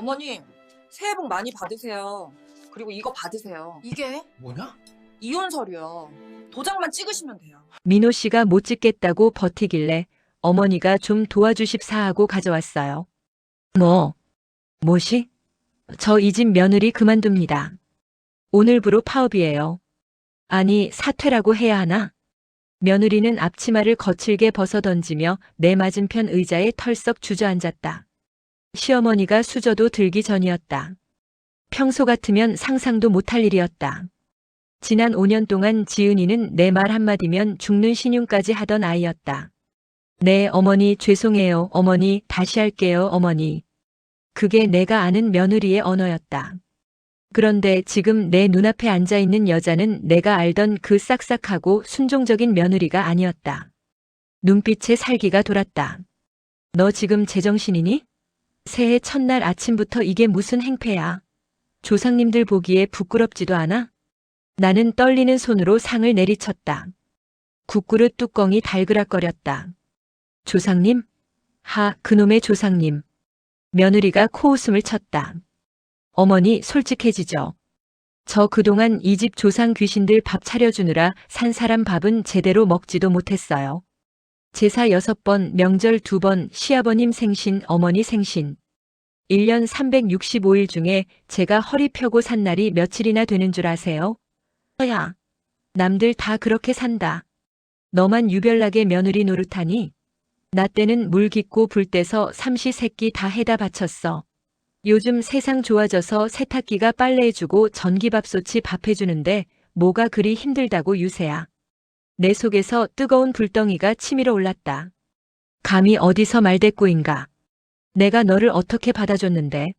어머님, 새해 복 많이 받으세요. 그리고 이거 받으세요. 이게? 뭐냐? 이혼 서류요. 도장만 찍으시면 돼요. 민호 씨가 못 찍겠다고 버티길래 어머니가 좀 도와주십사 하고 가져왔어요. 뭐시? 저 이 집 며느리 그만둡니다. 오늘부로 파업이에요. 아니, 사퇴라고 해야 하나? 며느리는 앞치마를 거칠게 벗어던지며 내 맞은편 의자에 털썩 주저앉았다. 시어머니가 수저도 들기 전이었다. 평소 같으면 상상도 못할 일이었다. 지난 5년 동안 지은이는 내 말 한마디면 죽는 신용까지 하던 아이였다. 네, 어머니 죄송해요. 어머니 다시 할게요. 어머니. 그게 내가 아는 며느리의 언어였다. 그런데 지금 내 눈앞에 앉아있는 여자는 내가 알던 그 싹싹하고 순종적인 며느리가 아니었다. 눈빛에 살기가 돌았다. 너 지금 제정신이니? 새해 첫날 아침부터 이게 무슨 행패야? 조상님들 보기에 부끄럽지도 않아? 나는 떨리는 손으로 상을 내리쳤다. 국그릇 뚜껑이 달그락거렸다. 조상님? 그놈의 조상님. 며느리가 코웃음을 쳤다. 어머니 솔직해지죠. 저 그동안 이 집 조상 귀신들 밥 차려주느라 산 사람 밥은 제대로 먹지도 못했어요. 제사 6번, 명절 2번, 시아버님 생신, 어머니 생신. 1년 365일 중에 제가 허리 펴고 산 날이 며칠이나 되는 줄 아세요? 야, 남들 다 그렇게 산다. 너만 유별나게 며느리 노릇하니? 나 때는 물 깃고 불 떼서 삼시세끼 다 해다 바쳤어. 요즘 세상 좋아져서 세탁기가 빨래해주고 전기밥솥이 밥해주는데 뭐가 그리 힘들다고 유세야. 내 속에서 뜨거운 불덩이가 치밀어 올랐다. 감히 어디서 말대꾸인가. 내가 너를 어떻게 받아줬는데.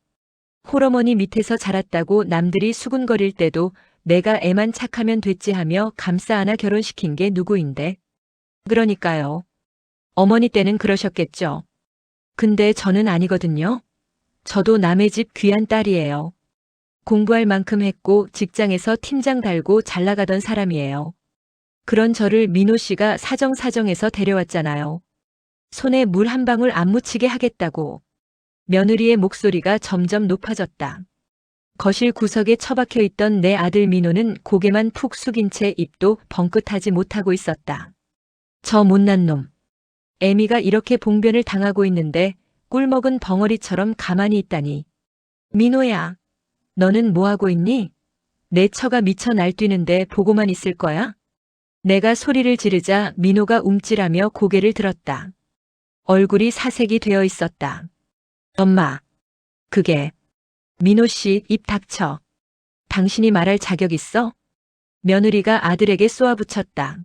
홀어머니 밑에서 자랐다고 남들이 수군거릴 때도 내가 애만 착하면 됐지 하며 감싸 안아 결혼시킨 게 누구인데. 그러니까요. 어머니 때는 그러셨겠죠. 근데 저는 아니거든요. 저도 남의 집 귀한 딸이에요. 공부할 만큼 했고 직장에서 팀장 달고 잘 나가던 사람이에요. 그런 저를 민호 씨가 사정사정해서 데려왔잖아요. 손에 물 한 방울 안 묻히게 하겠다고. 며느리의 목소리가 점점 높아졌다. 거실 구석에 처박혀 있던 내 아들 민호는 고개만 푹 숙인 채 입도 벙긋하지 못하고 있었다. 저 못난 놈. 애미가 이렇게 봉변을 당하고 있는데 꿀먹은 벙어리처럼 가만히 있다니. 민호야, 너는 뭐하고 있니? 내 처가 미쳐 날뛰는데 보고만 있을 거야? 내가 소리를 지르자 민호가 움찔하며 고개를 들었다. 얼굴이 사색이 되어 있었다. 엄마, 그게. 민호 씨, 입 닥쳐. 당신이 말할 자격 있어? 며느리가 아들에게 쏘아붙였다.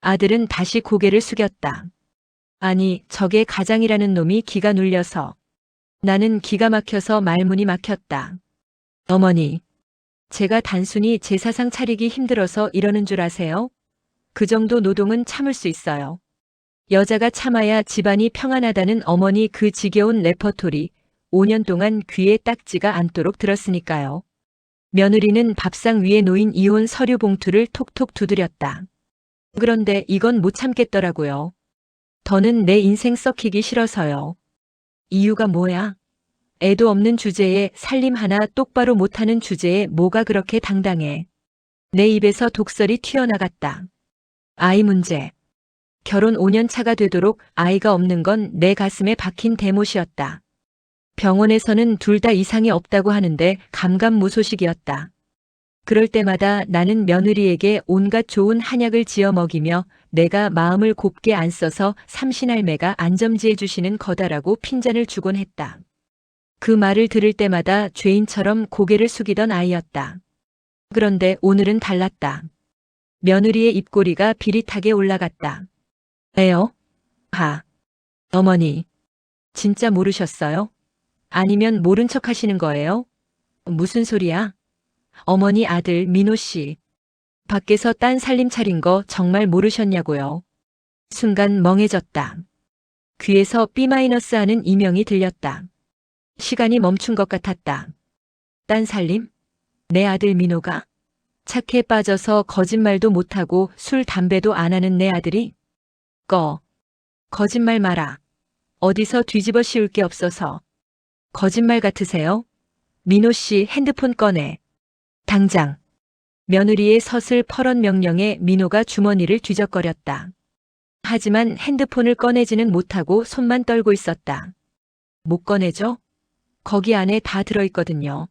아들은 다시 고개를 숙였다. 아니, 저게 가장이라는 놈이 기가 눌려서. 나는 기가 막혀서 말문이 막혔다. 어머니, 제가 단순히 제 사상 차리기 힘들어서 이러는 줄 아세요? 그 정도 노동은 참을 수 있어요. 여자가 참아야 집안이 평안하다는 어머니 그 지겨운 레퍼토리 5년 동안 귀에 딱지가 않도록 들었으니까요. 며느리는 밥상 위에 놓인 이혼 서류 봉투를 톡톡 두드렸다. 그런데 이건 못 참겠더라고요. 더는 내 인생 썩히기 싫어서요. 이유가 뭐야? 애도 없는 주제에 살림 하나 똑바로 못하는 주제에 뭐가 그렇게 당당해. 내 입에서 독설이 튀어나갔다. 아이 문제. 결혼 5년 차가 되도록 아이가 없는 건 내 가슴에 박힌 대못이었다. 병원에서는 둘 다 이상이 없다고 하는데 감감무소식이었다. 그럴 때마다 나는 며느리에게 온갖 좋은 한약을 지어 먹이며 내가 마음을 곱게 안 써서 삼신할매가 안점지해 주시는 거다라고 핀잔을 주곤 했다. 그 말을 들을 때마다 죄인처럼 고개를 숙이던 아이였다. 그런데 오늘은 달랐다. 며느리의 입꼬리가 비릿하게 올라갔다. 왜요? 어머니, 진짜 모르셨어요? 아니면 모른 척 하시는 거예요? 무슨 소리야? 어머니 아들 민호 씨. 밖에서 딴 살림 차린 거 정말 모르셨냐고요. 순간 멍해졌다. 귀에서 B- 하는 이명이 들렸다. 시간이 멈춘 것 같았다. 딴 살림? 내 아들 민호가? 착해 빠져서 거짓말도 못하고 술, 담배도 안 하는 내 아들이? 거짓말 마라. 어디서 뒤집어 씌울 게 없어서. 거짓말 같으세요? 민호 씨 핸드폰 꺼내. 당장. 며느리의 서슬퍼런 명령에 민호가 주머니를 뒤적거렸다. 하지만 핸드폰을 꺼내지는 못하고 손만 떨고 있었다. 못 꺼내죠? 거기 안에 다 들어있거든요.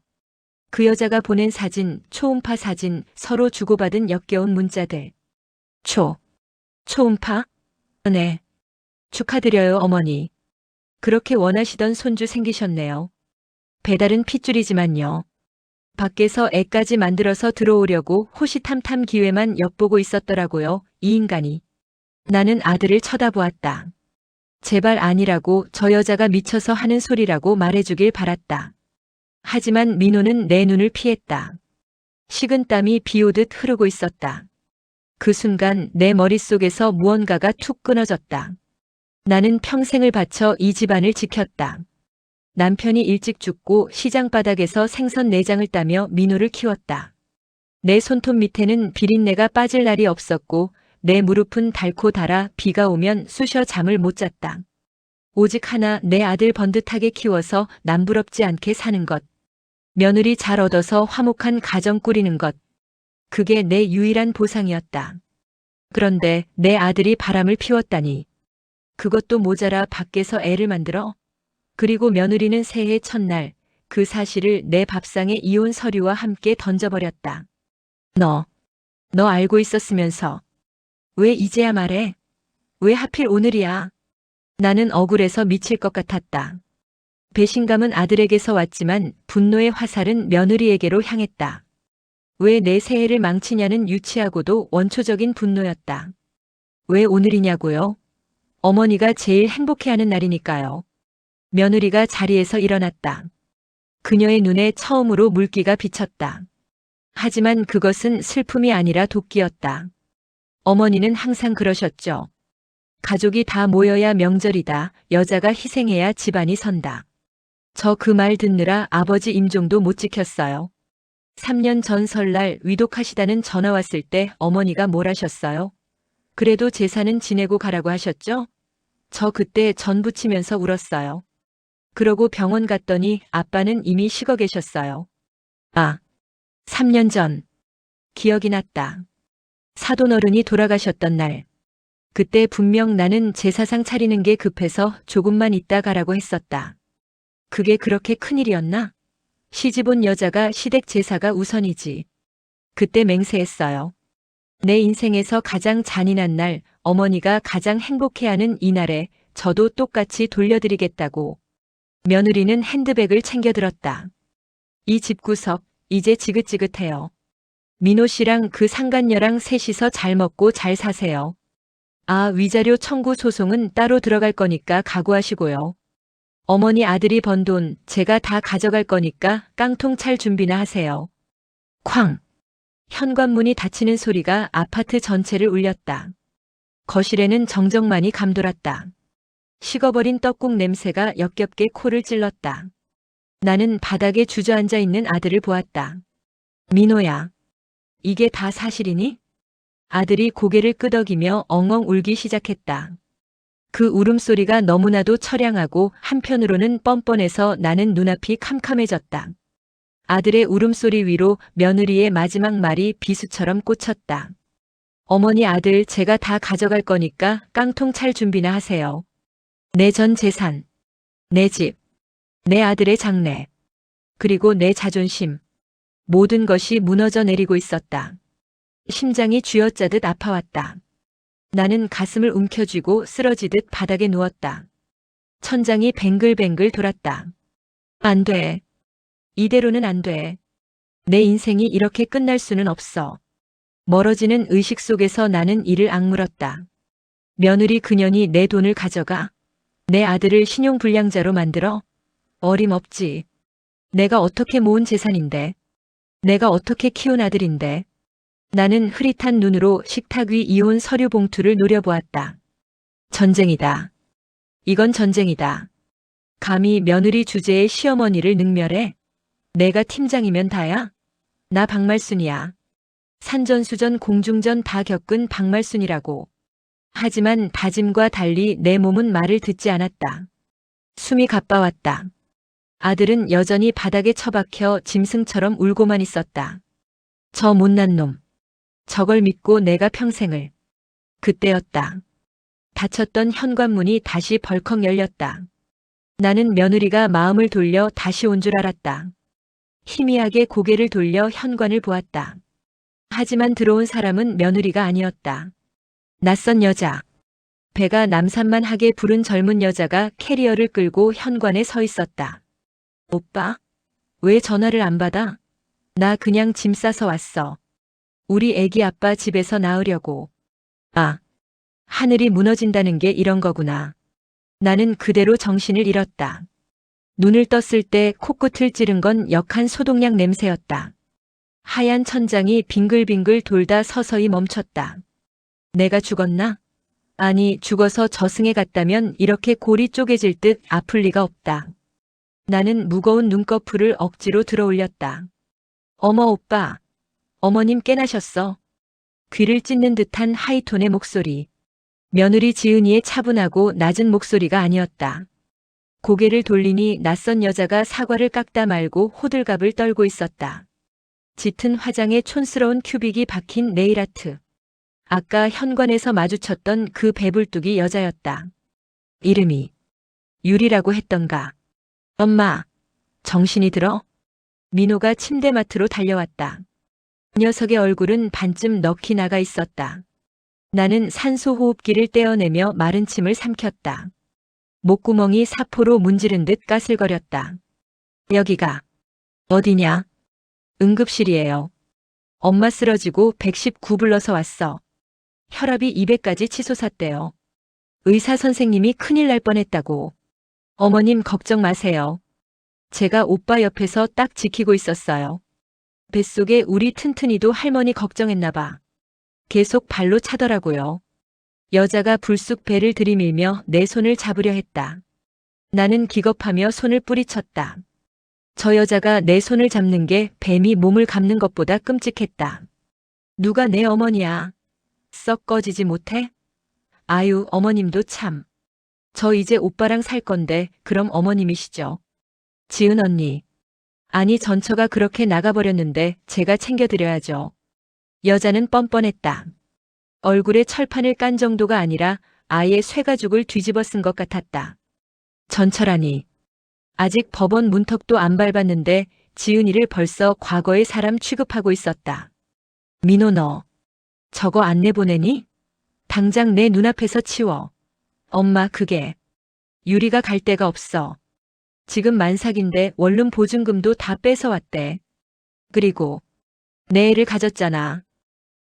그 여자가 보낸 사진, 초음파 사진, 서로 주고받은 역겨운 문자들. 초음파? 네. 축하드려요, 어머니. 그렇게 원하시던 손주 생기셨네요. 배달은 핏줄이지만요. 밖에서 애까지 만들어서 들어오려고 호시탐탐 기회만 엿보고 있었더라고요, 이 인간이. 나는 아들을 쳐다보았다. 제발 아니라고, 저 여자가 미쳐서 하는 소리라고 말해주길 바랐다. 하지만 민호는 내 눈을 피했다. 식은땀이 비오듯 흐르고 있었다. 그 순간 내 머릿속에서 무언가가 툭 끊어졌다. 나는 평생을 바쳐 이 집안을 지켰다. 남편이 일찍 죽고 시장 바닥에서 생선 내장을 따며 민호를 키웠다. 내 손톱 밑에는 비린내가 빠질 날이 없었고 내 무릎은 닳고 닳아 비가 오면 쑤셔 잠을 못 잤다. 오직 하나, 내 아들 번듯하게 키워서 남부럽지 않게 사는 것. 며느리 잘 얻어서 화목한 가정 꾸리는 것. 그게 내 유일한 보상이었다. 그런데 내 아들이 바람을 피웠다니. 그것도 모자라 밖에서 애를 만들어? 그리고 며느리는 새해 첫날 그 사실을 내 밥상에 이혼 서류와 함께 던져버렸다. 너 알고 있었으면서 왜 이제야 말해? 왜 하필 오늘이야? 나는 억울해서 미칠 것 같았다. 배신감은 아들에게서 왔지만 분노의 화살은 며느리에게로 향했다. 왜 내 새해를 망치냐는 유치하고도 원초적인 분노였다. 왜 오늘이냐고요? 어머니가 제일 행복해하는 날이니까요. 며느리가 자리에서 일어났다. 그녀의 눈에 처음으로 물기가 비쳤다. 하지만 그것은 슬픔이 아니라 도끼였다. 어머니는 항상 그러셨죠. 가족이 다 모여야 명절이다. 여자가 희생해야 집안이 선다. 저 그 말 듣느라 아버지 임종도 못 지켰어요. 3년 전 설날 위독하시다는 전화 왔을 때 어머니가 뭘 하셨어요? 그래도 제사는 지내고 가라고 하셨죠? 저 그때 전 부치면서 울었어요. 그러고 병원 갔더니 아빠는 이미 식어 계셨어요. 3년 전. 기억이 났다. 사돈어른이 돌아가셨던 날. 그때 분명 나는 제사상 차리는 게 급해서 조금만 있다 가라고 했었다. 그게 그렇게 큰일이었나? 시집 온 여자가 시댁 제사가 우선이지. 그때 맹세했어요. 내 인생에서 가장 잔인한 날, 어머니가 가장 행복해하는 이날에 저도 똑같이 돌려드리겠다고. 며느리는 핸드백을 챙겨들었다. 이 집구석, 이제 지긋지긋해요. 민호 씨랑 그 상간녀랑 셋이서 잘 먹고 잘 사세요. 위자료 청구 소송은 따로 들어갈 거니까 각오하시고요. 어머니 아들이 번 돈 제가 다 가져갈 거니까 깡통 찰 준비나 하세요. 쾅! 현관문이 닫히는 소리가 아파트 전체를 울렸다. 거실에는 정적만이 감돌았다. 식어버린 떡국 냄새가 역겹게 코를 찔렀다. 나는 바닥에 주저앉아 있는 아들을 보았다. 민호야, 이게 다 사실이니? 아들이 고개를 끄덕이며 엉엉 울기 시작했다. 그 울음소리가 너무나도 처량하고 한편으로는 뻔뻔해서 나는 눈앞이 캄캄해졌다. 아들의 울음소리 위로 며느리의 마지막 말이 비수처럼 꽂혔다. 어머니 아들 제가 다 가져갈 거니까 깡통 찰 준비나 하세요. 내 전 재산, 내 집, 내 아들의 장래, 그리고 내 자존심. 모든 것이 무너져 내리고 있었다. 심장이 쥐어짜듯 아파왔다. 나는 가슴을 움켜쥐고 쓰러지듯 바닥에 누웠다. 천장이 뱅글뱅글 돌았다. 안 돼. 이대로는 안 돼. 내 인생이 이렇게 끝날 수는 없어. 멀어지는 의식 속에서 나는 이를 악물었다. 며느리 그년이 내 돈을 가져가? 내 아들을 신용불량자로 만들어? 어림없지. 내가 어떻게 모은 재산인데. 내가 어떻게 키운 아들인데. 나는 흐릿한 눈으로 식탁 위 이혼 서류 봉투를 노려보았다. 전쟁이다. 이건 전쟁이다. 감히 며느리 주제의 시어머니를 능멸해? 내가 팀장이면 다야? 나 박말순이야. 산전수전 공중전 다 겪은 박말순이라고. 하지만 다짐과 달리 내 몸은 말을 듣지 않았다. 숨이 가빠왔다. 아들은 여전히 바닥에 처박혀 짐승처럼 울고만 있었다. 저 못난 놈. 저걸 믿고 내가 평생을. 그때였다. 닫혔던 현관문이 다시 벌컥 열렸다. 나는 며느리가 마음을 돌려 다시 온 줄 알았다. 희미하게 고개를 돌려 현관을 보았다. 하지만 들어온 사람은 며느리가 아니었다. 낯선 여자. 배가 남산만하게 부른 젊은 여자가 캐리어를 끌고 현관에 서 있었다. 오빠? 왜 전화를 안 받아? 나 그냥 짐 싸서 왔어. 우리 애기 아빠 집에서 나으려고. 아, 하늘이 무너진다는 게 이런 거구나. 나는 그대로 정신을 잃었다. 눈을 떴을 때 코끝을 찌른 건 역한 소독약 냄새였다. 하얀 천장이 빙글빙글 돌다 서서히 멈췄다. 내가 죽었나? 아니, 죽어서 저승에 갔다면 이렇게 골이 쪼개질 듯 아플 리가 없다. 나는 무거운 눈꺼풀을 억지로 들어올렸다. 어머 오빠, 어머님 깨나셨어. 귀를 찢는 듯한 하이톤의 목소리. 며느리 지은이의 차분하고 낮은 목소리가 아니었다. 고개를 돌리니 낯선 여자가 사과를 깎다 말고 호들갑을 떨고 있었다. 짙은 화장에 촌스러운 큐빅이 박힌 네일아트. 아까 현관에서 마주쳤던 그 배불뚝이 여자였다. 이름이 유리라고 했던가. 엄마, 정신이 들어? 민호가 침대맡으로 달려왔다. 녀석의 얼굴은 반쯤 넋이 나가 있었다. 나는 산소 호흡기를 떼어내며 마른 침을 삼켰다. 목구멍이 사포로 문지른 듯 까슬거렸다. 여기가 어디냐? 응급실이에요. 엄마 쓰러지고 119 불러서 왔어. 혈압이 200까지 치솟았대요. 의사 선생님이 큰일 날 뻔했다고. 어머님 걱정 마세요. 제가 오빠 옆에서 딱 지키고 있었어요. 뱃속에 우리 튼튼이도 할머니 걱정했나 봐. 계속 발로 차더라고요. 여자가 불쑥 배를 들이밀며 내 손을 잡으려 했다. 나는 기겁하며 손을 뿌리쳤다. 저 여자가 내 손을 잡는 게 뱀이 몸을 감는 것보다 끔찍했다. 누가 내 어머니야? 썩 꺼지지 못해? 아유, 어머님도 참. 저 이제 오빠랑 살 건데 그럼 어머님이시죠? 지은 언니. 아니 전처가 그렇게 나가버렸는데 제가 챙겨드려야죠. 여자는 뻔뻔했다. 얼굴에 철판을 깐 정도가 아니라 아예 쇠가죽을 뒤집어 쓴 것 같았다. 전처라니. 아직 법원 문턱도 안 밟았는데 지은이를 벌써 과거의 사람 취급하고 있었다. 민호 너. 저거 안 내보내니? 당장 내 눈앞에서 치워. 엄마 그게. 유리가 갈 데가 없어. 지금 만삭인데 원룸 보증금도 다 뺏어왔대. 그리고 내 애를 가졌잖아.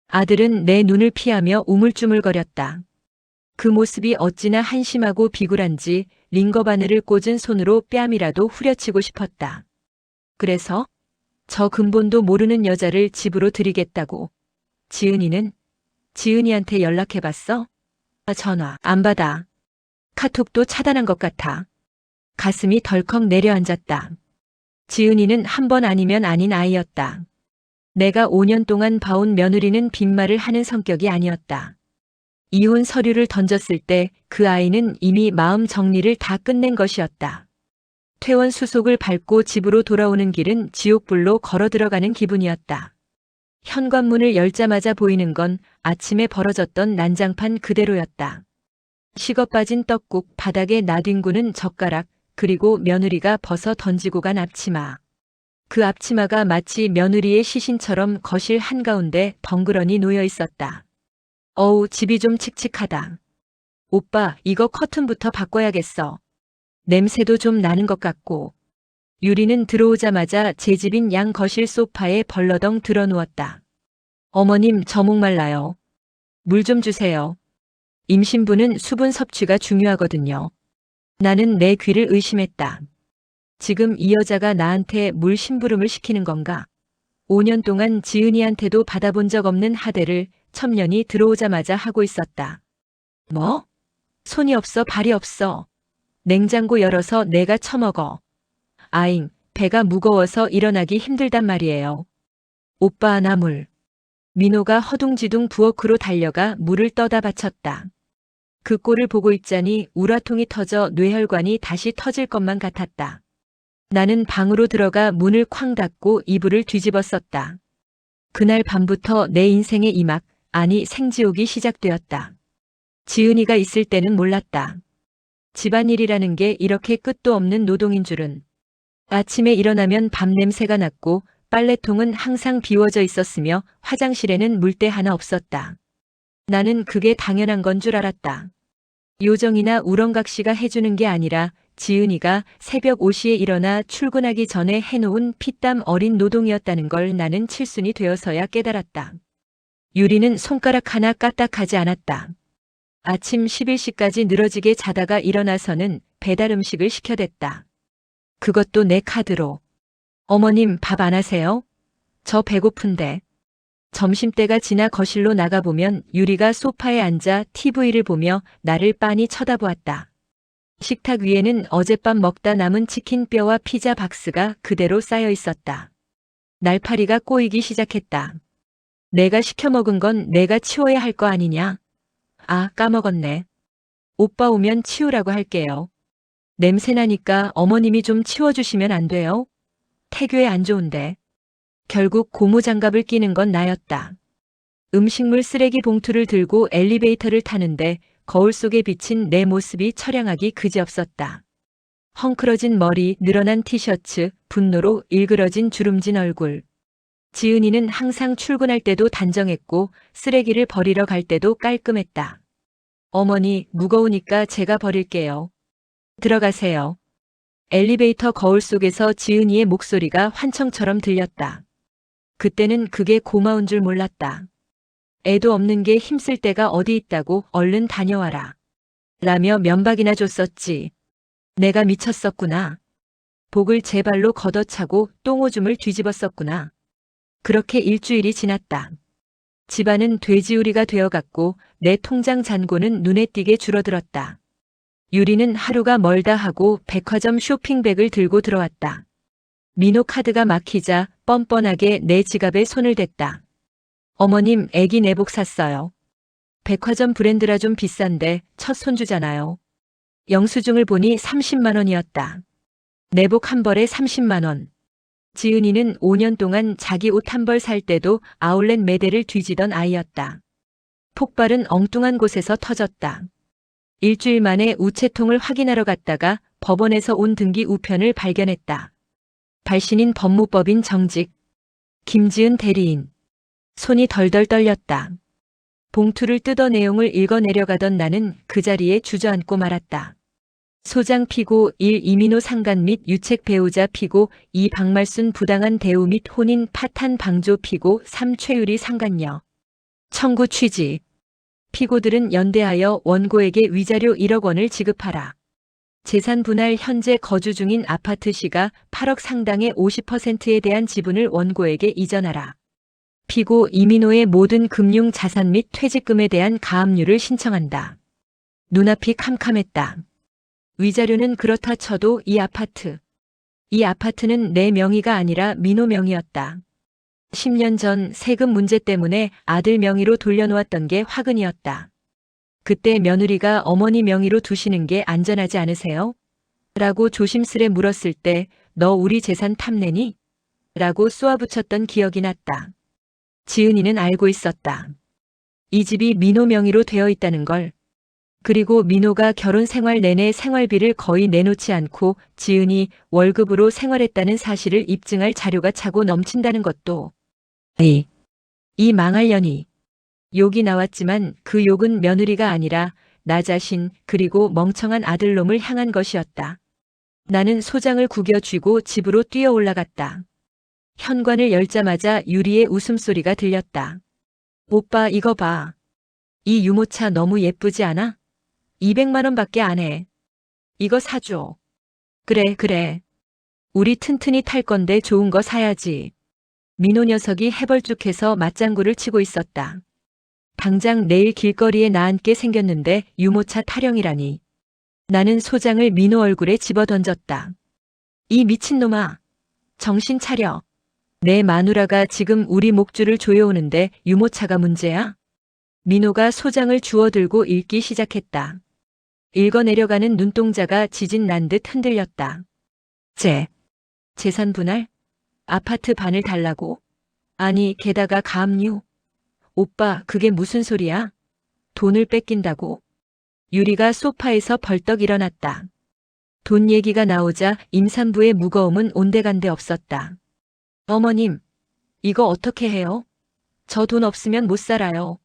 아들은 내 눈을 피하며 우물쭈물거렸다. 그 모습이 어찌나 한심하고 비굴한지 링거 바늘을 꽂은 손으로 뺨이라도 후려치고 싶었다. 그래서 저 근본도 모르는 여자를 집으로 들이겠다고. 지은이는? 지은이한테 연락해봤어? 전화 안 받아. 카톡도 차단한 것 같아. 가슴이 덜컥 내려앉았다. 지은이는 한 번 아니면 아닌 아이였다. 내가 5년 동안 봐온 며느리는 빈말을 하는 성격이 아니었다. 이혼 서류를 던졌을 때 그 아이는 이미 마음 정리를 다 끝낸 것이었다. 퇴원 수속을 밟고 집으로 돌아오는 길은 지옥불로 걸어 들어가는 기분이었다. 현관문을 열자마자 보이는 건 아침에 벌어졌던 난장판 그대로였다. 식어 빠진 떡국, 바닥에 나뒹구는 젓가락, 그리고 며느리가 벗어 던지고 간 앞치마. 그 앞치마가 마치 며느리의 시신처럼 거실 한가운데 덩그러니 놓여 있었다. 어우, 집이 좀 칙칙하다. 오빠, 이거 커튼부터 바꿔야겠어. 냄새도 좀 나는 것 같고. 유리는 들어오자마자 제 집인 양 거실 소파에 벌러덩 드러누웠다. 어머님, 저 목말라요. 물 좀 주세요. 임신부는 수분 섭취가 중요하거든요. 나는 내 귀를 의심했다. 지금 이 여자가 나한테 물 심부름을 시키는 건가? 5년 동안 지은이한테도 받아본 적 없는 하대를 첩년이 들어오자마자 하고 있었다. 뭐? 손이 없어 발이 없어. 냉장고 열어서 내가 처먹어. 아잉, 배가 무거워서 일어나기 힘들단 말이에요. 오빠 나 물. 민호가 허둥지둥 부엌으로 달려가 물을 떠다 바쳤다. 그 꼴을 보고 있자니 우라통이 터져 뇌혈관이 다시 터질 것만 같았다. 나는 방으로 들어가 문을 쾅 닫고 이불을 뒤집었었다. 그날 밤부터 내 인생의 이막, 아니 생지옥이 시작되었다. 지은이가 있을 때는 몰랐다. 집안일이라는 게 이렇게 끝도 없는 노동인 줄은. 아침에 일어나면 밥 냄새가 났고 빨래통은 항상 비워져 있었으며 화장실에는 물때 하나 없었다. 나는 그게 당연한 건 줄 알았다. 요정이나 우렁각 씨가 해주는 게 아니라 지은이가 새벽 5시에 일어나 출근하기 전에 해놓은 피땀 어린 노동이었다는 걸 나는 칠순이 되어서야 깨달았다. 유리는 손가락 하나 까딱하지 않았다. 아침 11시까지 늘어지게 자다가 일어나서는 배달 음식을 시켜댔다. 그것도 내 카드로. 어머님 밥 안 하세요? 저 배고픈데. 점심때가 지나 거실로 나가보면 유리가 소파에 앉아 TV를 보며 나를 빤히 쳐다보았다. 식탁 위에는 어젯밤 먹다 남은 치킨 뼈와 피자 박스가 그대로 쌓여 있었다. 날파리가 꼬이기 시작했다. 내가 시켜 먹은 건 내가 치워야 할 거 아니냐? 아, 까먹었네. 오빠 오면 치우라고 할게요. 냄새나니까 어머님이 좀 치워주시면 안 돼요? 태교에 안 좋은데. 결국 고무장갑을 끼는 건 나였다. 음식물 쓰레기 봉투를 들고 엘리베이터를 타는데 거울 속에 비친 내 모습이 처량하기 그지없었다. 헝클어진 머리, 늘어난 티셔츠, 분노로 일그러진 주름진 얼굴. 지은이는 항상 출근할 때도 단정했고 쓰레기를 버리러 갈 때도 깔끔했다. 어머니, 무거우니까 제가 버릴게요. 들어가세요. 엘리베이터 거울 속에서 지은이의 목소리가 환청처럼 들렸다. 그때는 그게 고마운 줄 몰랐다. 애도 없는 게 힘쓸 때가 어디 있다고 얼른 다녀와라. 라며 면박이나 줬었지. 내가 미쳤었구나. 복을 제 발로 걷어차고 똥오줌을 뒤집었었구나. 그렇게 일주일이 지났다. 집안은 돼지우리가 되어갔고 내 통장 잔고는 눈에 띄게 줄어들었다. 유리는 하루가 멀다 하고 백화점 쇼핑백을 들고 들어왔다. 민호 카드가 막히자 뻔뻔하게 내 지갑에 손을 댔다. 어머님, 애기 내복 샀어요. 백화점 브랜드라 좀 비싼데 첫 손주잖아요. 영수증을 보니 30만 원이었다. 내복 한 벌에 30만 원. 지은이는 5년 동안 자기 옷 한 벌 살 때도 아울렛 매대를 뒤지던 아이였다. 폭발은 엉뚱한 곳에서 터졌다. 일주일 만에 우체통을 확인하러 갔다가 법원에서 온 등기 우편을 발견했다. 발신인 법무법인 정직. 김지은 대리인. 손이 덜덜 떨렸다. 봉투를 뜯어 내용을 읽어내려가던 나는 그 자리에 주저앉고 말았다. 소장 피고 1. 이민호 상간 및 유책 배우자 피고 2. 박말순 부당한 대우 및 혼인 파탄 방조 피고 3. 최유리 상간녀. 청구 취지. 피고들은 연대하여 원고에게 위자료 1억 원을 지급하라. 재산 분할 현재 거주 중인 아파트 시가 8억 상당의 50%에 대한 지분을 원고에게 이전하라. 피고 이민호의 모든 금융 자산 및 퇴직금에 대한 가압류를 신청한다. 눈앞이 캄캄했다. 위자료는 그렇다 쳐도 이 아파트는 내 명의가 아니라 민호 명의였다. 10년 전 세금 문제 때문에 아들 명의로 돌려놓았던 게 화근이었다. 그때 며느리가 어머니 명의로 두시는 게 안전하지 않으세요? 라고 조심스레 물었을 때 너 우리 재산 탐내니? 라고 쏘아붙였던 기억이 났다. 지은이는 알고 있었다. 이 집이 민호 명의로 되어 있다는 걸. 그리고 민호가 결혼 생활 내내 생활비를 거의 내놓지 않고 지은이 월급으로 생활했다는 사실을 입증할 자료가 차고 넘친다는 것도. 이 망할 년이. 욕이 나왔지만 그 욕은 며느리가 아니라 나 자신 그리고 멍청한 아들놈을 향한 것이었다. 나는 소장을 구겨 쥐고 집으로 뛰어 올라갔다. 현관을 열자마자 유리의 웃음소리가 들렸다. 오빠 이거 봐. 이 유모차 너무 예쁘지 않아? 200만 원밖에 안 해. 이거 사줘. 그래. 우리 튼튼히 탈 건데 좋은 거 사야지. 민호 녀석이 해벌쭉해서 맞장구를 치고 있었다. 당장 내일 길거리에 나앉게 생겼는데 유모차 타령이라니. 나는 소장을 민호 얼굴에 집어던졌다. 이 미친놈아. 정신 차려. 내 마누라가 지금 우리 목줄을 조여오는데 유모차가 문제야? 민호가 소장을 주워들고 읽기 시작했다. 읽어내려가는 눈동자가 지진 난 듯 흔들렸다. 재산 분할? 아파트 반을 달라고? 아니, 게다가 가압류? 오빠, 그게 무슨 소리야? 돈을 뺏긴다고? 유리가 소파에서 벌떡 일어났다. 돈 얘기가 나오자 임산부의 무거움은 온데간데 없었다. 어머님, 이거 어떻게 해요? 저 돈 없으면 못 살아요.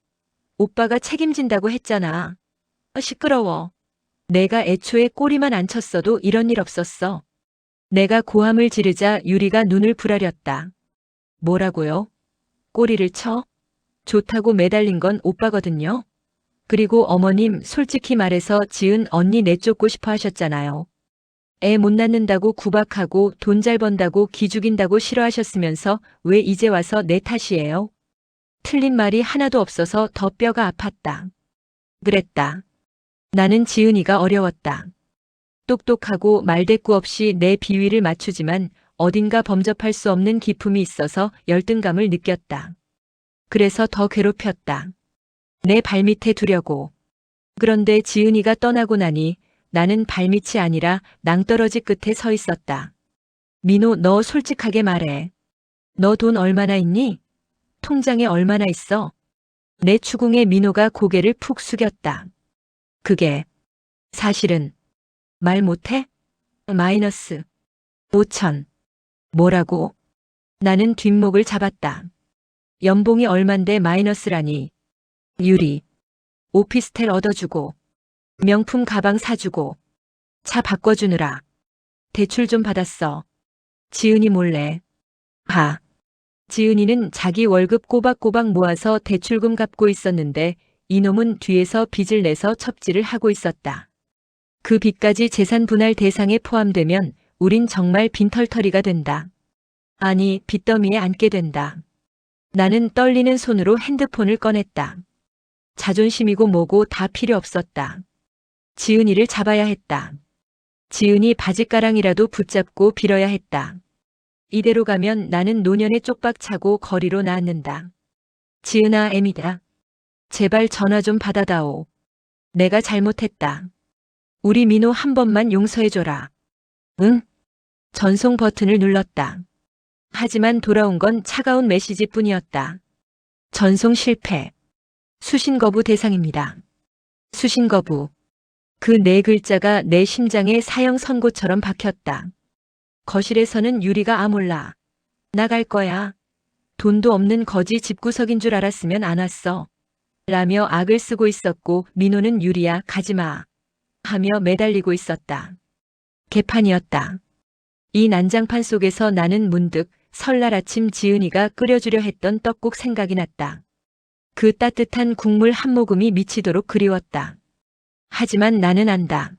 오빠가 책임진다고 했잖아. 시끄러워. 내가 애초에 꼬리만 안 쳤어도 이런 일 없었어. 내가 고함을 지르자 유리가 눈을 부라렸다. 뭐라고요? 꼬리를 쳐? 좋다고 매달린 건 오빠거든요. 그리고 어머님, 솔직히 말해서 지은 언니 내쫓고 싶어 하셨잖아요. 애 못 낳는다고 구박하고 돈 잘 번다고 기죽인다고 싫어하셨으면서 왜 이제 와서 내 탓이에요? 틀린 말이 하나도 없어서 더 뼈가 아팠다. 그랬다. 나는 지은이가 어려웠다. 똑똑하고 말대꾸 없이 내 비위를 맞추지만 어딘가 범접할 수 없는 기품이 있어서 열등감을 느꼈다. 그래서 더 괴롭혔다. 내 발밑에 두려고. 그런데 지은이가 떠나고 나니 나는 발밑이 아니라 낭떠러지 끝에 서 있었다. 민호, 너 솔직하게 말해. 너 돈 얼마나 있니? 통장에 얼마나 있어? 내 추궁에 민호가 고개를 푹 숙였다. 그게 사실은 말 못해? 마이너스 5천. 뭐라고? 나는 뒷목을 잡았다. 연봉이 얼만데 마이너스라니. 유리. 오피스텔 얻어주고 명품 가방 사주고 차 바꿔주느라 대출 좀 받았어. 지은이 몰래. 지은이는 자기 월급 꼬박꼬박 모아서 대출금 갚고 있었는데 이놈은 뒤에서 빚을 내서 첩질을 하고 있었다. 그 빚까지 재산 분할 대상에 포함되면 우린 정말 빈털터리가 된다. 아니, 빚더미에 앉게 된다. 나는 떨리는 손으로 핸드폰을 꺼냈다. 자존심이고 뭐고 다 필요 없었다. 지은이를 잡아야 했다. 지은이 바지가랑이라도 붙잡고 빌어야 했다. 이대로 가면 나는 노년에 쪽박 차고 거리로 나앉는다. 지은아, 애미다. 제발 전화 좀 받아다오. 내가 잘못했다. 우리 민호 한 번만 용서해줘라. 응? 전송 버튼을 눌렀다. 하지만 돌아온 건 차가운 메시지뿐이었다. 전송 실패. 수신 거부 대상입니다. 수신 거부. 그 네 글자가 내 심장에 사형 선고처럼 박혔다. 거실에서는 유리가 아몰라. 나갈 거야. 돈도 없는 거지 집구석인 줄 알았으면 안 왔어. 라며 악을 쓰고 있었고 민호는 유리야 가지마. 하며 매달리고 있었다. 개판이었다. 이 난장판 속에서 나는 문득 설날 아침 지은이가 끓여주려 했던 떡국 생각이 났다. 그 따뜻한 국물 한 모금이 미치도록 그리웠다. 하지만 나는 안다.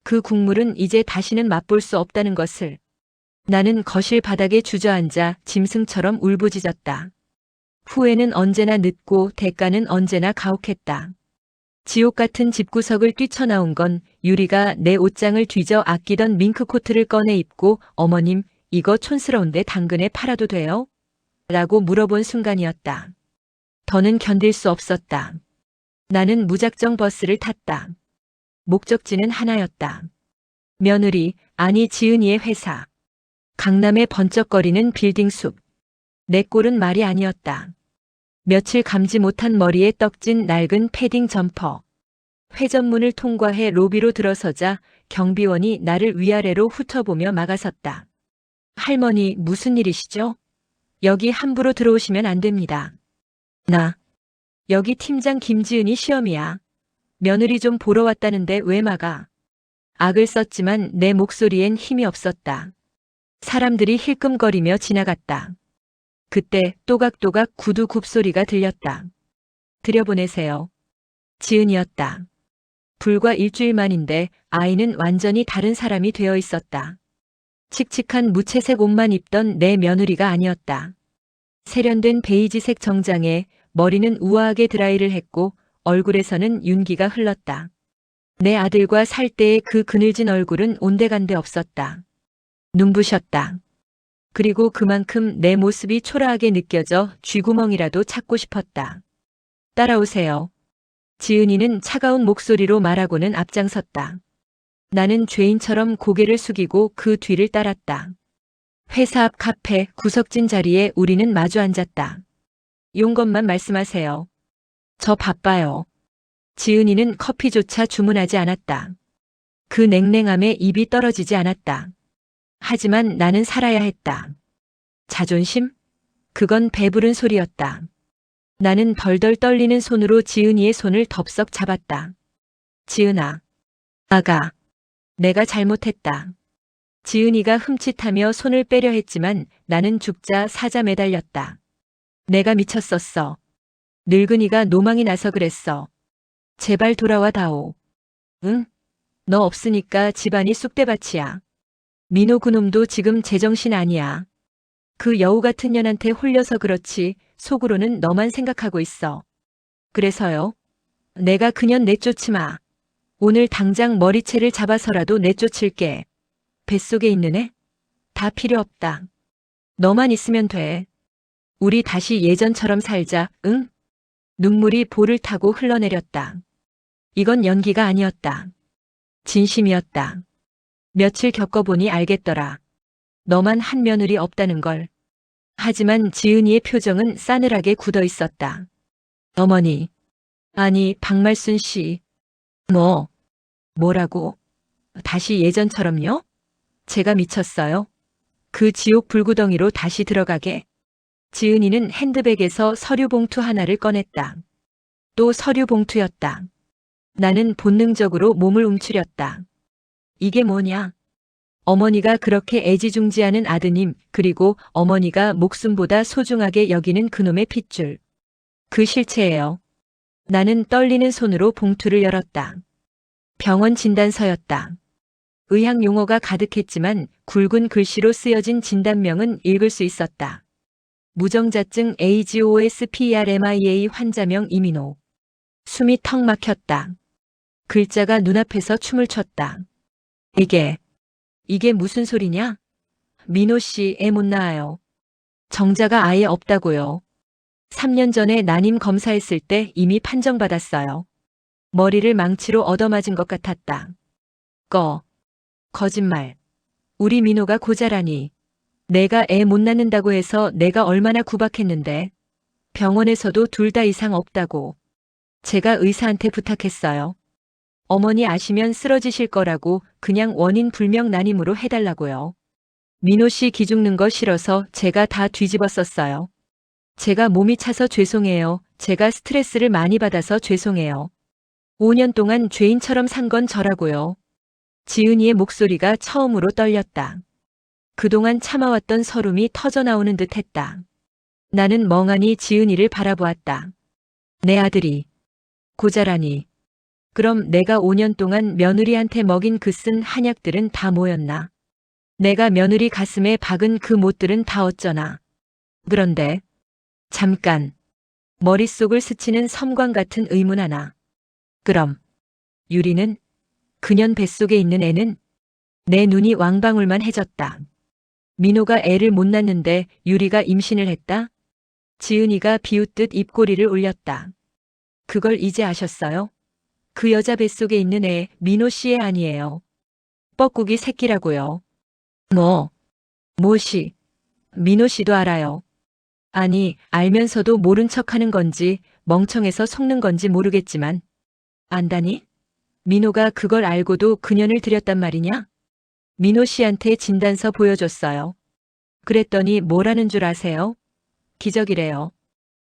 그 국물은 이제 다시는 맛볼 수 없다는 것을. 나는 거실 바닥에 주저앉아 짐승처럼 울부짖었다. 후회는 언제나 늦고 대가는 언제나 가혹했다. 지옥 같은 집구석을 뛰쳐나온 건 유리가 내 옷장을 뒤져 아끼던 밍크코트를 꺼내 입고 어머님, 이거 촌스러운데 당근에 팔아도 돼요? 라고 물어본 순간이었다. 더는 견딜 수 없었다. 나는 무작정 버스를 탔다. 목적지는 하나였다. 며느리, 아니 지은이의 회사. 강남의 번쩍거리는 빌딩 숲. 내 꼴은 말이 아니었다. 며칠 감지 못한 머리에 떡진 낡은 패딩 점퍼. 회전문을 통과해 로비로 들어서자 경비원이 나를 위아래로 훑어보며 막아섰다. 할머니, 무슨 일이시죠? 여기 함부로 들어오시면 안 됩니다. 여기 팀장 김지은이 시험이야. 며느리 좀 보러 왔다는데 왜 막아? 악을 썼지만 내 목소리엔 힘이 없었다. 사람들이 힐끔거리며 지나갔다. 그때 또각또각 구두 굽소리가 들렸다. 들여보내세요. 지은이었다. 불과 일주일 만인데 아이는 완전히 다른 사람이 되어 있었다. 칙칙한 무채색 옷만 입던 내 며느리가 아니었다. 세련된 베이지색 정장에 머리는 우아하게 드라이를 했고 얼굴에서는 윤기가 흘렀다. 내 아들과 살 때의 그 그늘진 얼굴은 온데간데 없었다. 눈부셨다. 그리고 그만큼 내 모습이 초라하게 느껴져 쥐구멍이라도 찾고 싶었다. 따라오세요. 지은이는 차가운 목소리로 말하고는 앞장섰다. 나는 죄인처럼 고개를 숙이고 그 뒤를 따랐다. 회사 앞 카페 구석진 자리에 우리는 마주 앉았다. 용건만 말씀하세요. 저 바빠요. 지은이는 커피조차 주문하지 않았다. 그 냉랭함에 입이 떨어지지 않았다. 하지만 나는 살아야 했다. 자존심? 그건 배부른 소리였다. 나는 덜덜 떨리는 손으로 지은이의 손을 덥석 잡았다. 지은아. 아가. 내가 잘못했다. 지은이가 흠칫하며 손을 빼려 했지만 나는 죽자 사자 매달렸다. 내가 미쳤었어. 늙은이가 노망이 나서 그랬어. 제발 돌아와 다오. 응? 너 없으니까 집안이 쑥대밭이야. 민호 그놈도 지금 제정신 아니야. 그 여우 같은 년한테 홀려서 그렇지 속으로는 너만 생각하고 있어. 그래서요? 내가 그년 내쫓지 마. 오늘 당장 머리채를 잡아서라도 내쫓을게. 뱃속에 있는 애? 다 필요 없다. 너만 있으면 돼. 우리 다시 예전처럼 살자, 응? 눈물이 볼을 타고 흘러내렸다. 이건 연기가 아니었다. 진심이었다. 며칠 겪어보니 알겠더라. 너만 한 며느리 없다는 걸. 하지만 지은이의 표정은 싸늘하게 굳어 있었다. 어머니. 아니, 박말순 씨. 뭐라고? 다시 예전처럼요? 제가 미쳤어요. 그 지옥 불구덩이로 다시 들어가게. 지은이는 핸드백에서 서류 봉투 하나를 꺼냈다. 또 서류 봉투였다. 나는 본능적으로 몸을 움츠렸다. 이게 뭐냐? 어머니가 그렇게 애지중지하는 아드님, 그리고 어머니가 목숨보다 소중하게 여기는 그놈의 핏줄. 그 실체예요. 나는 떨리는 손으로 봉투를 열었다. 병원 진단서였다. 의학 용어가 가득했지만 굵은 글씨로 쓰여진 진단명은 읽을 수 있었다. 무정자증 AGOSPERMIA 환자명 이민호. 숨이 턱 막혔다. 글자가 눈앞에서 춤을 췄다. 이게 무슨 소리냐? 민호 씨 애 못 낳아요. 정자가 아예 없다고요. 3년 전에 난임 검사했을 때 이미 판정받았어요. 머리를 망치로 얻어맞은 것 같았다. 거짓말. 우리 민호가 고자라니. 내가 애 못 낳는다고 해서 내가 얼마나 구박했는데. 병원에서도 둘 다 이상 없다고. 제가 의사한테 부탁했어요. 어머니 아시면 쓰러지실 거라고 그냥 원인 불명 난임으로 해달라고요. 민호 씨 기죽는 거 싫어서 제가 다 뒤집었었어요. 제가 몸이 차서 죄송해요. 제가 스트레스를 많이 받아서 죄송해요. 5년 동안 죄인처럼 산 건 저라고요. 지은이의 목소리가 처음으로 떨렸다. 그동안 참아왔던 서름이 터져나오는 듯 했다. 나는 멍하니 지은이를 바라보았다. 내 아들이 고자라니. 그럼 내가 5년 동안 며느리한테 먹인 그 쓴 한약들은 다 뭐였나? 내가 며느리 가슴에 박은 그 못들은 다 어쩌나? 그런데 잠깐 머릿속을 스치는 섬광 같은 의문 하나. 그럼 유리는? 그년 뱃속에 있는 애는? 내 눈이 왕방울만 해졌다. 민호가 애를 못 낳는데 유리가 임신을 했다? 지은이가 비웃듯 입꼬리를 올렸다. 그걸 이제 아셨어요? 그 여자 뱃속에 있는 애 민호 씨의 아니에요. 뻐꾸기 새끼라고요. 뭐시? 민호 씨도 알아요. 아니, 알면서도 모른 척하는 건지 멍청해서 속는 건지 모르겠지만 안다니? 민호가 그걸 알고도 그년을 들였단 말이냐? 민호 씨한테 진단서 보여줬어요. 그랬더니 뭐라는 줄 아세요? 기적이래요.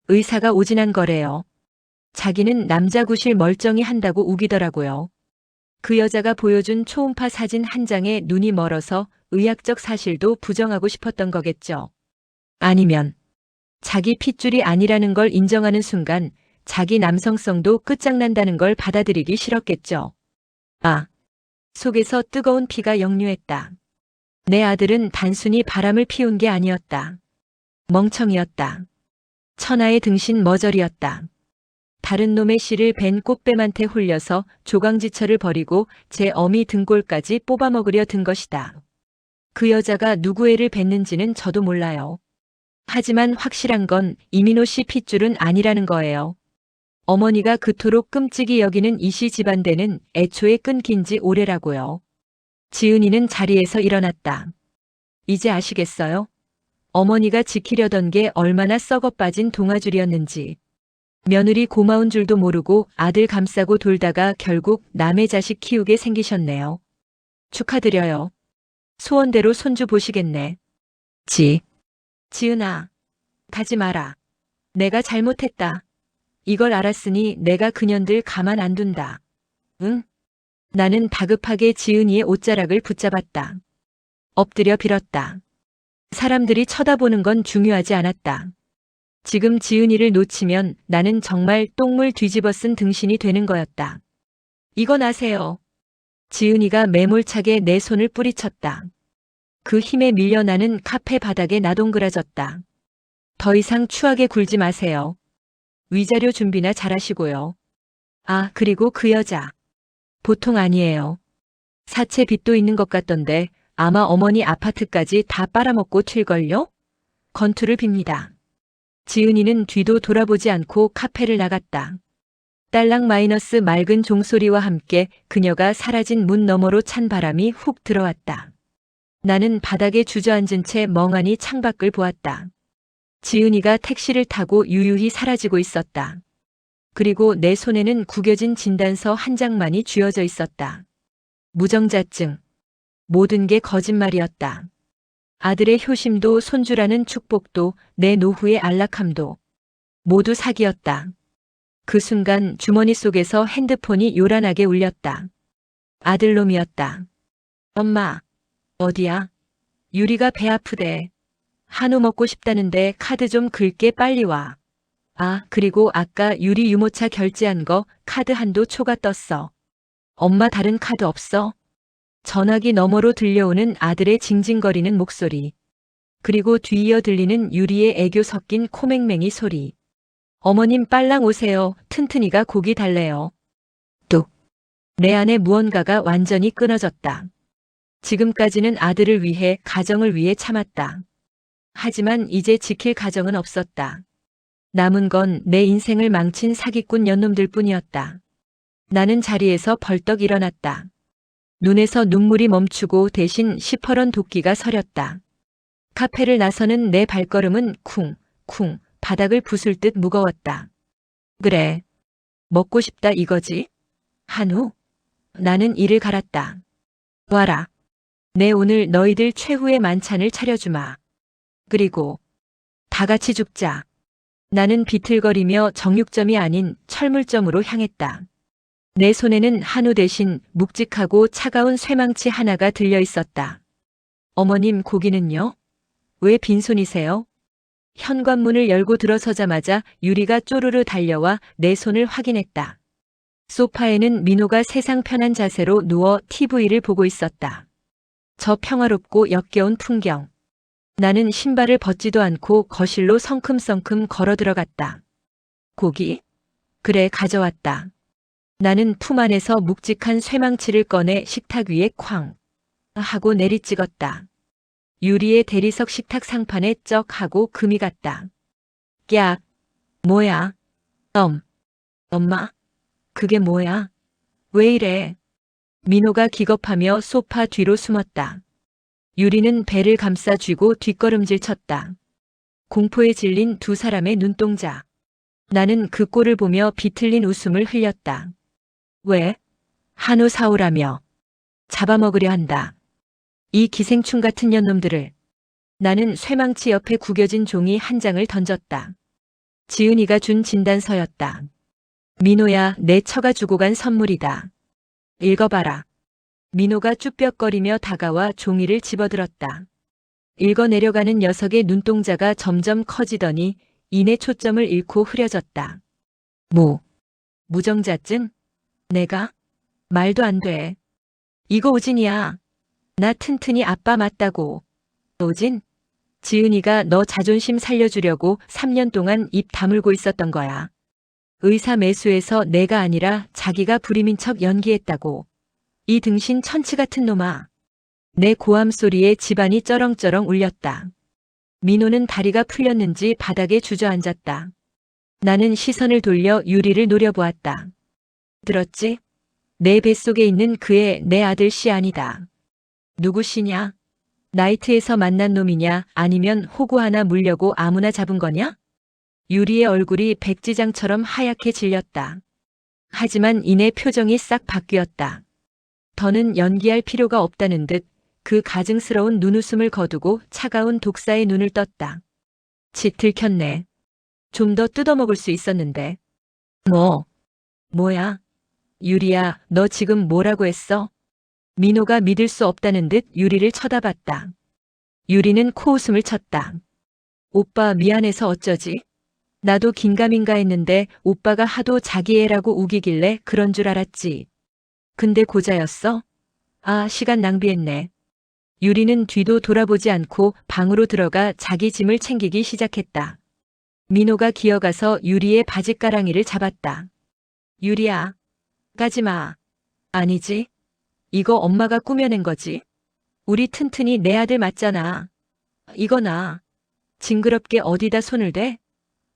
의사가 오진한 거래요. 자기는 남자 구실 멀쩡히 한다고 우기더라고요. 그 여자가 보여준 초음파 사진 한 장에 눈이 멀어서 의학적 사실도 부정하고 싶었던 거겠죠. 아니면 자기 핏줄이 아니라는 걸 인정하는 순간 자기 남성성도 끝장난다는 걸 받아들이기 싫었겠죠. 속에서 뜨거운 피가 역류했다. 내 아들은 단순히 바람을 피운 게 아니었다. 멍청이었다. 천하의 등신 머저리였다. 다른 놈의 씨를 벤 꽃뱀한테 홀려서 조강지처를 버리고 제 어미 등골까지 뽑아먹으려 든 것이다. 그 여자가 누구 애를 뱉는지는 저도 몰라요. 하지만 확실한 건 이민호 씨 핏줄은 아니라는 거예요. 어머니가 그토록 끔찍이 여기는 이씨 집안대는 애초에 끊긴 지 오래라고요. 지은이는 자리에서 일어났다. 이제 아시겠어요? 어머니가 지키려던 게 얼마나 썩어 빠진 동아줄이었는지. 며느리 고마운 줄도 모르고 아들 감싸고 돌다가 결국 남의 자식 키우게 생기셨네요. 축하드려요. 소원대로 손주 보시겠네. 지은아, 가지 마라. 내가 잘못했다. 이걸 알았으니 내가 그년들 가만 안 둔다. 응? 나는 다급하게 지은이의 옷자락을 붙잡았다. 엎드려 빌었다. 사람들이 쳐다보는 건 중요하지 않았다. 지금 지은이를 놓치면 나는 정말 똥물 뒤집어 쓴 등신이 되는 거였다. 이건 아세요. 지은이가 매몰차게 내 손을 뿌리쳤다. 그 힘에 밀려 나는 카페 바닥에 나동그라졌다. 더 이상 추하게 굴지 마세요. 위자료 준비나 잘하시고요. 아, 그리고 그 여자. 보통 아니에요. 사채 빚도 있는 것 같던데 아마 어머니 아파트까지 다 빨아먹고 튈걸요? 건투를 빕니다. 지은이는 뒤도 돌아보지 않고 카페를 나갔다. 딸랑 마이너스 맑은 종소리와 함께 그녀가 사라진 문 너머로 찬 바람이 훅 들어왔다. 나는 바닥에 주저앉은 채 멍하니 창밖을 보았다. 지은이가 택시를 타고 유유히 사라지고 있었다. 그리고 내 손에는 구겨진 진단서 한 장만이 쥐어져 있었다. 무정자증. 모든 게 거짓말이었다. 아들의 효심도 손주라는 축복도 내 노후의 안락함도 모두 사기였다. 그 순간 주머니 속에서 핸드폰이 요란하게 울렸다. 아들놈이었다. 엄마, 어디야? 유리가 배 아프대. 한우 먹고 싶다는데 카드 좀 긁게 빨리 와. 아, 그리고 아까 유리 유모차 결제한 거 카드 한도 초과 떴어. 엄마 다른 카드 없어? 전화기 너머로 들려오는 아들의 징징거리는 목소리. 그리고 뒤이어 들리는 유리의 애교 섞인 코맹맹이 소리. 어머님 빨랑 오세요. 튼튼이가 고기 달래요. 뚝. 내 안에 무언가가 완전히 끊어졌다. 지금까지는 아들을 위해, 가정을 위해 참았다. 하지만 이제 지킬 가정은 없었다. 남은 건 내 인생을 망친 사기꾼 연놈들 뿐이었다. 나는 자리에서 벌떡 일어났다. 눈에서 눈물이 멈추고 대신 시퍼런 도끼가 서렸다. 카페를 나서는 내 발걸음은 쿵쿵 바닥을 부술 듯 무거웠다. 그래. 먹고 싶다 이거지? 한우? 나는 이를 갈았다. 와라. 내 오늘 너희들 최후의 만찬을 차려주마. 그리고 다 같이 죽자. 나는 비틀거리며 정육점이 아닌 철물점으로 향했다. 내 손에는 한우 대신 묵직하고 차가운 쇠망치 하나가 들려 있었다. 어머님 고기는요? 왜 빈손이세요? 현관문을 열고 들어서자마자 유리가 쪼르르 달려와 내 손을 확인했다. 소파에는 민호가 세상 편한 자세로 누워 TV를 보고 있었다. 저 평화롭고 역겨운 풍경. 나는 신발을 벗지도 않고 거실로 성큼성큼 걸어 들어갔다. 고기? 그래, 가져왔다. 나는 품 안에서 묵직한 쇠망치를 꺼내 식탁 위에 쾅 하고 내리찍었다. 유리의 대리석 식탁 상판에 쩍 하고 금이 갔다. 깍. 뭐야? 엄마? 그게 뭐야? 왜 이래? 민호가 기겁하며 소파 뒤로 숨었다. 유리는 배를 감싸 쥐고 뒷걸음질 쳤다. 공포에 질린 두 사람의 눈동자. 나는 그 꼴을 보며 비틀린 웃음을 흘렸다. 왜? 한우 사오라며. 잡아먹으려 한다. 이 기생충 같은 년놈들을. 나는 쇠망치 옆에 구겨진 종이 한 장을 던졌다. 지은이가 준 진단서였다. 민호야, 내 처가 주고 간 선물이다. 읽어봐라. 민호가 쭈뼛거리며 다가와 종이를 집어들었다. 읽어내려가는 녀석의 눈동자가 점점 커지더니 이내 초점을 잃고 흐려졌다. 무정자증? 내가? 말도 안 돼. 이거 오진이야. 나 튼튼이 아빠 맞다고. 오진? 지은이가 너 자존심 살려주려고 3년 동안 입 다물고 있었던 거야. 의사 매수해서 내가 아니라 자기가 부림인 척 연기했다고. 이 등신 천치 같은 놈아. 내 고함 소리에 집안이 쩌렁쩌렁 울렸다. 민호는 다리가 풀렸는지 바닥에 주저앉았다. 나는 시선을 돌려 유리를 노려보았다. 들었지? 내 뱃속에 있는 그애 내 아들 씨 아니다. 누구 씨냐? 나이트에서 만난 놈이냐 아니면 호구 하나 물려고 아무나 잡은 거냐? 유리의 얼굴이 백지장처럼 하얗게 질렸다. 하지만 이내 표정이 싹 바뀌었다. 더는 연기할 필요가 없다는 듯 그 가증스러운 눈웃음을 거두고 차가운 독사의 눈을 떴다. 치 들켰네. 좀 더 뜯어먹을 수 있었는데. 뭐야? 유리야, 너 지금 뭐라고 했어? 민호가 믿을 수 없다는 듯 유리를 쳐다봤다. 유리는 코웃음을 쳤다. 오빠 미안해서 어쩌지? 나도 긴가민가 했는데 오빠가 하도 자기 애라고 우기길래 그런 줄 알았지. 근데 고자였어? 아, 시간 낭비했네. 유리는 뒤도 돌아보지 않고 방으로 들어가 자기 짐을 챙기기 시작했다. 민호가 기어가서 유리의 바짓가랑이를 잡았다. 유리야, 가지 마. 아니지. 이거 엄마가 꾸며낸 거지. 우리 튼튼이 내 아들 맞잖아. 이거나. 징그럽게 어디다 손을 대?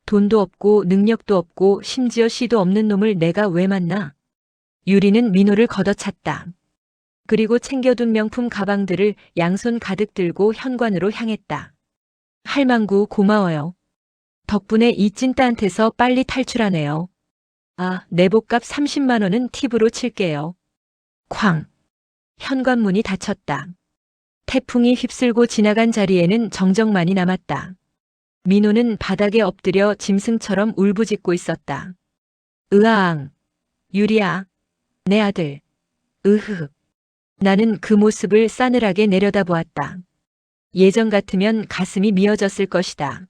돈도 없고 능력도 없고 심지어 씨도 없는 놈을 내가 왜 만나? 유리는 민호를 걷어찼다. 그리고 챙겨둔 명품 가방들을 양손 가득 들고 현관으로 향했다. 할망구 고마워요. 덕분에 이 찐따한테서 빨리 탈출하네요. 아, 내복값 30만 원은 팁으로 칠게요. 쾅. 현관문이 닫혔다. 태풍이 휩쓸고 지나간 자리에는 정적만이 남았다. 민호는 바닥에 엎드려 짐승처럼 울부짖고 있었다. 으아앙. 유리야. 내 아들. 으흐. 나는 그 모습을 싸늘하게 내려다보았다. 예전 같으면 가슴이 미어졌을 것이다.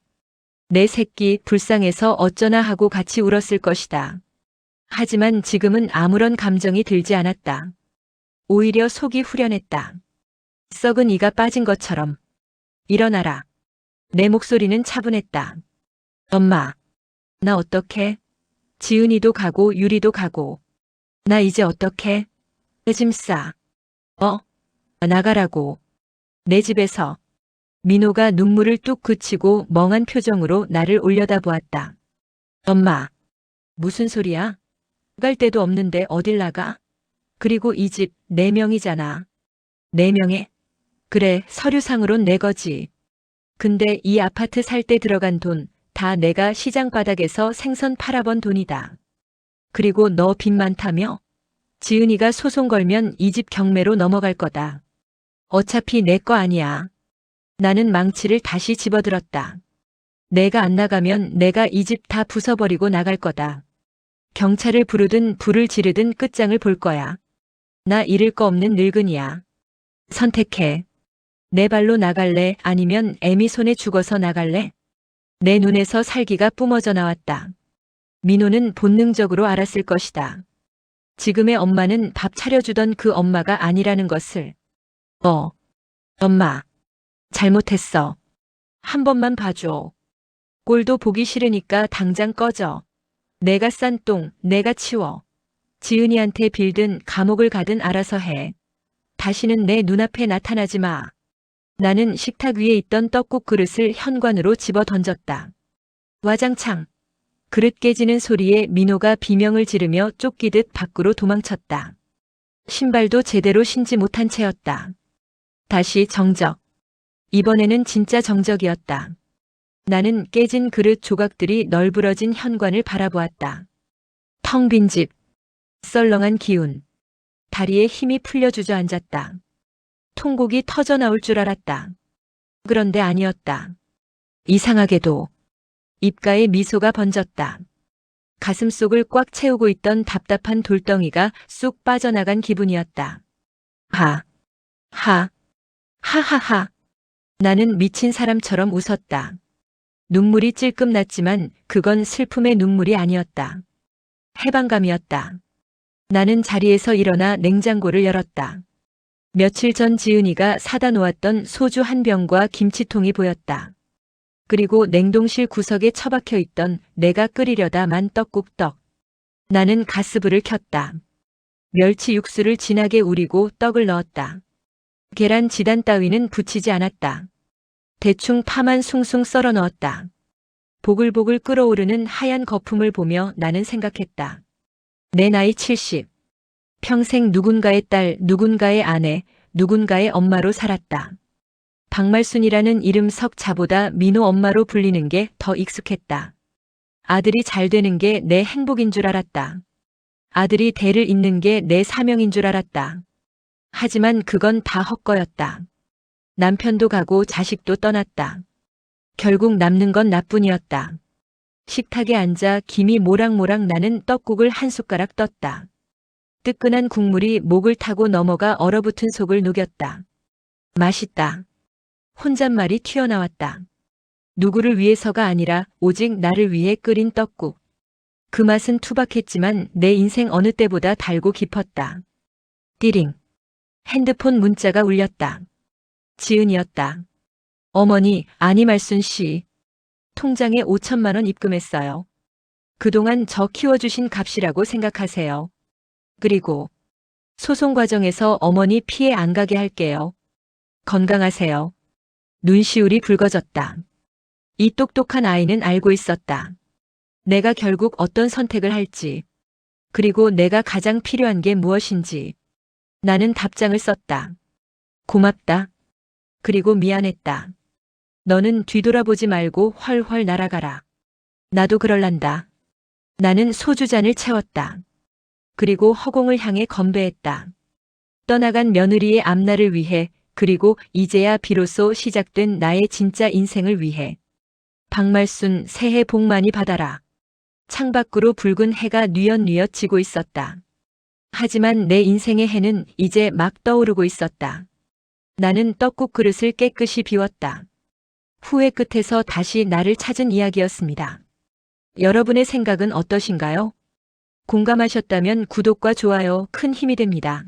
내 새끼 불쌍해서 어쩌나 하고 같이 울었을 것이다. 하지만 지금은 아무런 감정이 들지 않았다. 오히려 속이 후련했다. 썩은 이가 빠진 것처럼. 일어나라. 내 목소리는 차분했다. 엄마. 나 어떡해? 지은이도 가고 유리도 가고. 나 이제 어떡해? 내 짐 싸. 나가라고. 내 집에서. 민호가 눈물을 뚝 그치고 멍한 표정으로 나를 올려다보았다. 엄마. 무슨 소리야? 갈 데도 없는데 어딜 나가? 그리고 이 집 4명이잖아. 4명에? 그래, 서류상으론 내 거지. 근데 이 아파트 살 때 들어간 돈 다 내가 시장 바닥에서 생선 팔아본 돈이다. 그리고 너 빚 많다며? 지은이가 소송 걸면 이 집 경매로 넘어갈 거다. 어차피 내 거 아니야. 나는 망치를 다시 집어들었다. 내가 안 나가면 내가 이 집 다 부숴버리고 나갈 거다. 경찰을 부르든 불을 지르든 끝장을 볼 거야. 나 잃을 거 없는 늙은이야. 선택해. 내 발로 나갈래 아니면 애미 손에 죽어서 나갈래? 내 눈에서 살기가 뿜어져 나왔다. 민호는 본능적으로 알았을 것이다. 지금의 엄마는 밥 차려주던 그 엄마가 아니라는 것을. 엄마. 잘못했어. 한 번만 봐줘. 꼴도 보기 싫으니까 당장 꺼져. 내가 싼 똥 내가 치워. 지은이한테 빌든 감옥을 가든 알아서 해. 다시는 내 눈앞에 나타나지 마. 나는 식탁 위에 있던 떡국 그릇을 현관으로 집어 던졌다. 와장창. 그릇 깨지는 소리에 민호가 비명을 지르며 쫓기듯 밖으로 도망쳤다. 신발도 제대로 신지 못한 채였다. 다시 정적. 이번에는 진짜 정적이었다. 나는 깨진 그릇 조각들이 널브러진 현관을 바라보았다. 텅 빈 집. 썰렁한 기운. 다리에 힘이 풀려 주저앉았다. 통곡이 터져 나올 줄 알았다. 그런데 아니었다. 이상하게도 입가에 미소가 번졌다. 가슴속을 꽉 채우고 있던 답답한 돌덩이가 쑥 빠져나간 기분이었다. 하하하. 나는 미친 사람처럼 웃었다. 눈물이 찔끔 났지만 그건 슬픔의 눈물이 아니었다. 해방감이었다. 나는 자리에서 일어나 냉장고를 열었다. 며칠 전 지은이가 사다 놓았던 소주 한 병과 김치통이 보였다. 그리고 냉동실 구석에 처박혀 있던 내가 끓이려다 만 떡국떡. 나는 가스불을 켰다. 멸치 육수를 진하게 우리고 떡을 넣었다. 계란 지단 따위는 붙이지 않았다. 대충 파만 숭숭 썰어 넣었다. 보글보글 끓어오르는 하얀 거품을 보며 나는 생각했다. 내 나이 70. 평생 누군가의 딸, 누군가의 아내, 누군가의 엄마로 살았다. 박말순이라는 이름 석자보다 민호 엄마로 불리는 게 더 익숙했다. 아들이 잘 되는 게 내 행복인 줄 알았다. 아들이 대를 잇는 게 내 사명인 줄 알았다. 하지만 그건 다 헛거였다. 남편도 가고 자식도 떠났다. 결국 남는 건 나뿐이었다. 식탁에 앉아 김이 모락모락 나는 떡국을 한 숟가락 떴다. 뜨끈한 국물이 목을 타고 넘어가 얼어붙은 속을 녹였다. 맛있다. 혼잣말이 튀어나왔다. 누구를 위해서가 아니라 오직 나를 위해 끓인 떡국. 그 맛은 투박했지만 내 인생 어느 때보다 달고 깊었다. 띠링. 핸드폰 문자가 울렸다. 지은이었다. 어머니, 아니 말순 씨. 통장에 5천만 원 입금했어요. 그동안 저 키워주신 값이라고 생각하세요. 그리고 소송 과정에서 어머니 피해 안 가게 할게요. 건강하세요. 눈시울이 붉어졌다. 이 똑똑한 아이는 알고 있었다. 내가 결국 어떤 선택을 할지, 그리고 내가 가장 필요한 게 무엇인지. 나는 답장을 썼다. 고맙다. 그리고 미안했다. 너는 뒤돌아보지 말고 훨훨 날아가라. 나도 그럴란다. 나는 소주잔을 채웠다. 그리고 허공을 향해 건배했다. 떠나간 며느리의 앞날을 위해, 그리고 이제야 비로소 시작된 나의 진짜 인생을 위해. 박말순, 새해 복 많이 받아라. 창밖으로 붉은 해가 뉘엿뉘엿 지고 있었다. 하지만 내 인생의 해는 이제 막 떠오르고 있었다. 나는 떡국 그릇을 깨끗이 비웠다. 후회 끝에서 다시 나를 찾은 이야기였습니다. 여러분의 생각은 어떠신가요? 공감하셨다면 구독과 좋아요 큰 힘이 됩니다.